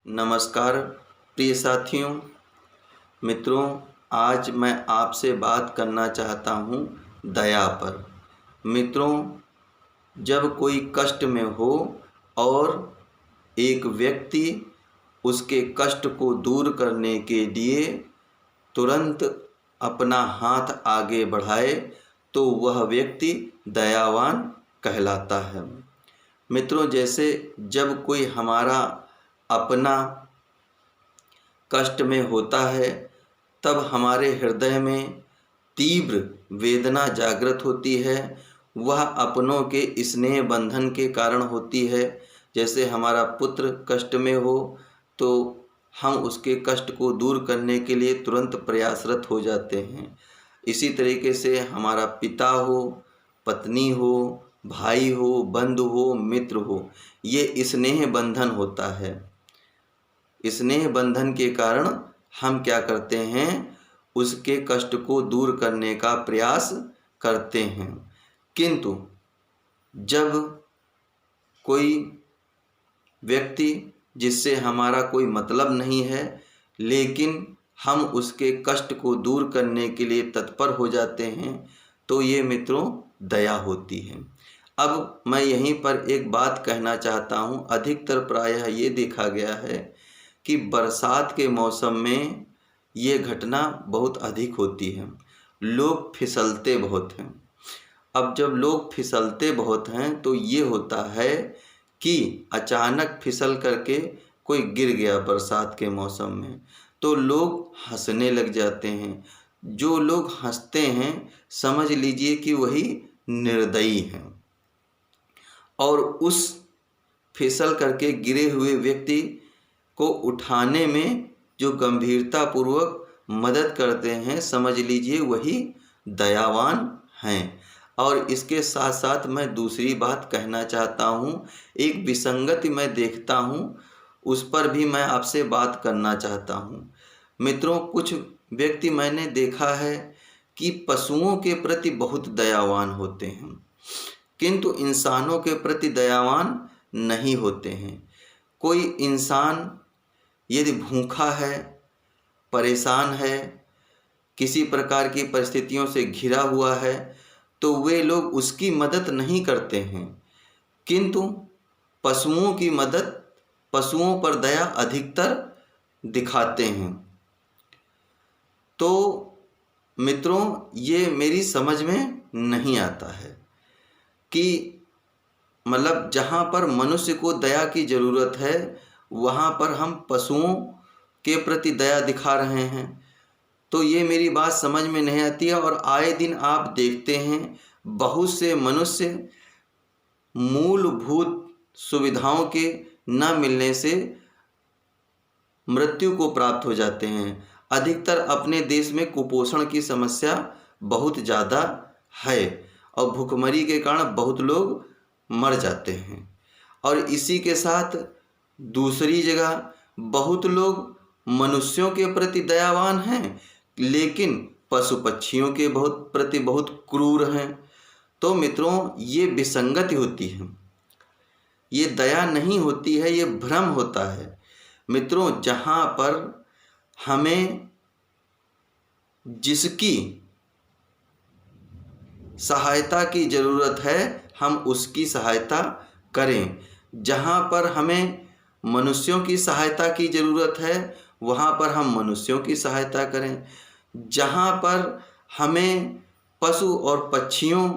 नमस्कार प्रिय साथियों, मित्रों। आज मैं आपसे बात करना चाहता हूँ दया पर। मित्रों, जब कोई कष्ट में हो और एक व्यक्ति उसके कष्ट को दूर करने के लिए तुरंत अपना हाथ आगे बढ़ाए तो वह व्यक्ति दयावान कहलाता है। मित्रों, जैसे जब कोई हमारा अपना कष्ट में होता है तब हमारे हृदय में तीव्र वेदना जागृत होती है। वह अपनों के स्नेह बंधन के कारण होती है। जैसे हमारा पुत्र कष्ट में हो तो हम उसके कष्ट को दूर करने के लिए तुरंत प्रयासरत हो जाते हैं। इसी तरीके से हमारा पिता हो, पत्नी हो, भाई हो, बंधु हो, मित्र हो, ये स्नेह बंधन होता है। स्नेह बंधन के कारण हम क्या करते हैं, उसके कष्ट को दूर करने का प्रयास करते हैं। किंतु जब कोई व्यक्ति जिससे हमारा कोई मतलब नहीं है लेकिन हम उसके कष्ट को दूर करने के लिए तत्पर हो जाते हैं तो ये मित्रों दया होती है। अब मैं यहीं पर एक बात कहना चाहता हूँ। अधिकतर प्रायः ये देखा गया है कि बरसात के मौसम में ये घटना बहुत अधिक होती है। लोग फिसलते बहुत हैं। अब जब लोग फिसलते बहुत हैं तो ये होता है कि अचानक फिसल करके कोई गिर गया बरसात के मौसम में तो लोग हंसने लग जाते हैं। जो लोग हंसते हैं समझ लीजिए कि वही निर्दयी हैं और उस फिसल करके गिरे हुए व्यक्ति को उठाने में जो गंभीरतापूर्वक मदद करते हैं समझ लीजिए वही दयावान हैं। और इसके साथ साथ मैं दूसरी बात कहना चाहता हूँ। एक विसंगति मैं देखता हूँ, उस पर भी मैं आपसे बात करना चाहता हूँ। मित्रों, कुछ व्यक्ति मैंने देखा है कि पशुओं के प्रति बहुत दयावान होते हैं किंतु इंसानों के प्रति दयावान नहीं होते हैं। कोई इंसान यदि भूखा है, परेशान है, किसी प्रकार की परिस्थितियों से घिरा हुआ है तो वे लोग उसकी मदद नहीं करते हैं, किंतु पशुओं की मदद, पशुओं पर दया अधिकतर दिखाते हैं। तो मित्रों, ये मेरी समझ में नहीं आता है कि मतलब जहाँ पर मनुष्य को दया की ज़रूरत है वहाँ पर हम पशुओं के प्रति दया दिखा रहे हैं। तो ये मेरी बात समझ में नहीं आती है। और आए दिन आप देखते हैं बहुत से मनुष्य मूलभूत सुविधाओं के न मिलने से मृत्यु को प्राप्त हो जाते हैं। अधिकतर अपने देश में कुपोषण की समस्या बहुत ज़्यादा है और भूखमरी के कारण बहुत लोग मर जाते हैं। और इसी के साथ दूसरी जगह बहुत लोग मनुष्यों के प्रति दयावान हैं लेकिन पशु पक्षियों के प्रति बहुत क्रूर हैं। तो मित्रों, ये विसंगति होती है, ये दया नहीं होती है, ये भ्रम होता है। मित्रों, जहाँ पर हमें जिसकी सहायता की ज़रूरत है हम उसकी सहायता करें। जहाँ पर हमें मनुष्यों की सहायता की ज़रूरत है वहाँ पर हम मनुष्यों की सहायता करें। जहाँ पर हमें पशु और पक्षियों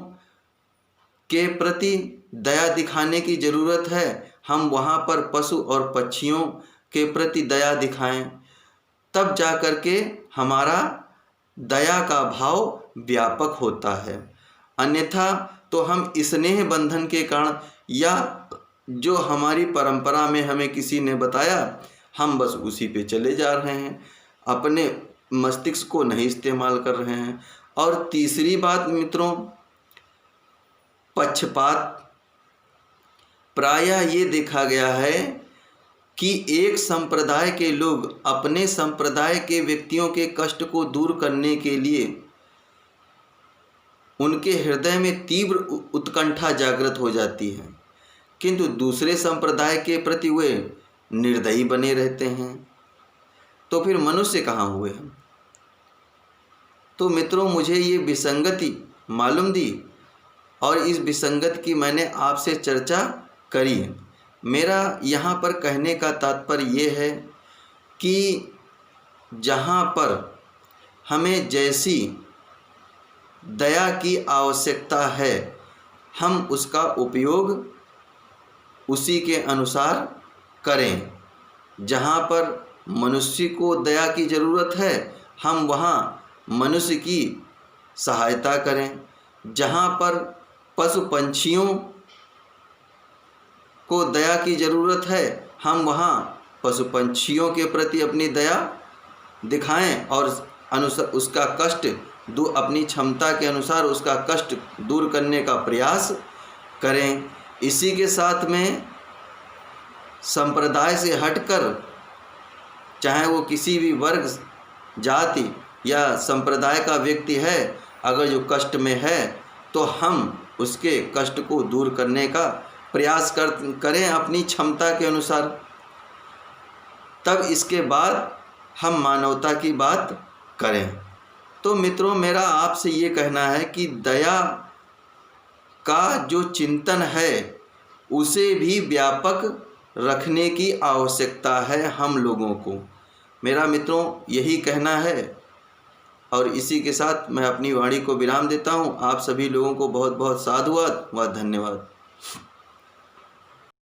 के प्रति दया दिखाने की ज़रूरत है हम वहाँ पर पशु और पक्षियों के प्रति दया दिखाएं। तब जा कर के हमारा दया का भाव व्यापक होता है। अन्यथा तो हम स्नेह बंधन के कारण या जो हमारी परंपरा में हमें किसी ने बताया हम बस उसी पे चले जा रहे हैं, अपने मस्तिष्क को नहीं इस्तेमाल कर रहे हैं। और तीसरी बात मित्रों, पक्षपात। प्रायः ये देखा गया है कि एक संप्रदाय के लोग अपने संप्रदाय के व्यक्तियों के कष्ट को दूर करने के लिए उनके हृदय में तीव्र उत्कंठा जागृत हो जाती है, किंतु दूसरे संप्रदाय के प्रति वे निर्दयी बने रहते हैं, तो फिर मनुष्य कहाँ हुए हम। तो मित्रों, मुझे ये विसंगति मालूम दी और इस विसंगति की मैंने आपसे चर्चा करी है। मेरा यहाँ पर कहने का तात्पर्य ये है कि जहाँ पर हमें जैसी दया की आवश्यकता है, हम उसका उपयोग उसी के अनुसार करें। जहाँ पर मनुष्य को दया की ज़रूरत है, हम वहाँ मनुष्य की सहायता करें। जहाँ पर पशु पंछियों को दया की ज़रूरत है, हम वहाँ पशु पंछियों के प्रति अपनी दया दिखाएं और उसका कष्ट अपनी क्षमता के अनुसार उसका कष्ट दूर करने का प्रयास करें। इसी के साथ में संप्रदाय से हटकर, चाहे वो किसी भी वर्ग, जाति या संप्रदाय का व्यक्ति है, अगर जो कष्ट में है तो हम उसके कष्ट को दूर करने का प्रयास करें अपनी क्षमता के अनुसार। तब इसके बाद हम मानवता की बात करें। तो मित्रों, मेरा आपसे ये कहना है कि दया का जो चिंतन है उसे भी व्यापक रखने की आवश्यकता है हम लोगों को। मेरा मित्रों यही कहना है और इसी के साथ मैं अपनी वाणी को विराम देता हूँ। आप सभी लोगों को बहुत बहुत साधुवाद व धन्यवाद।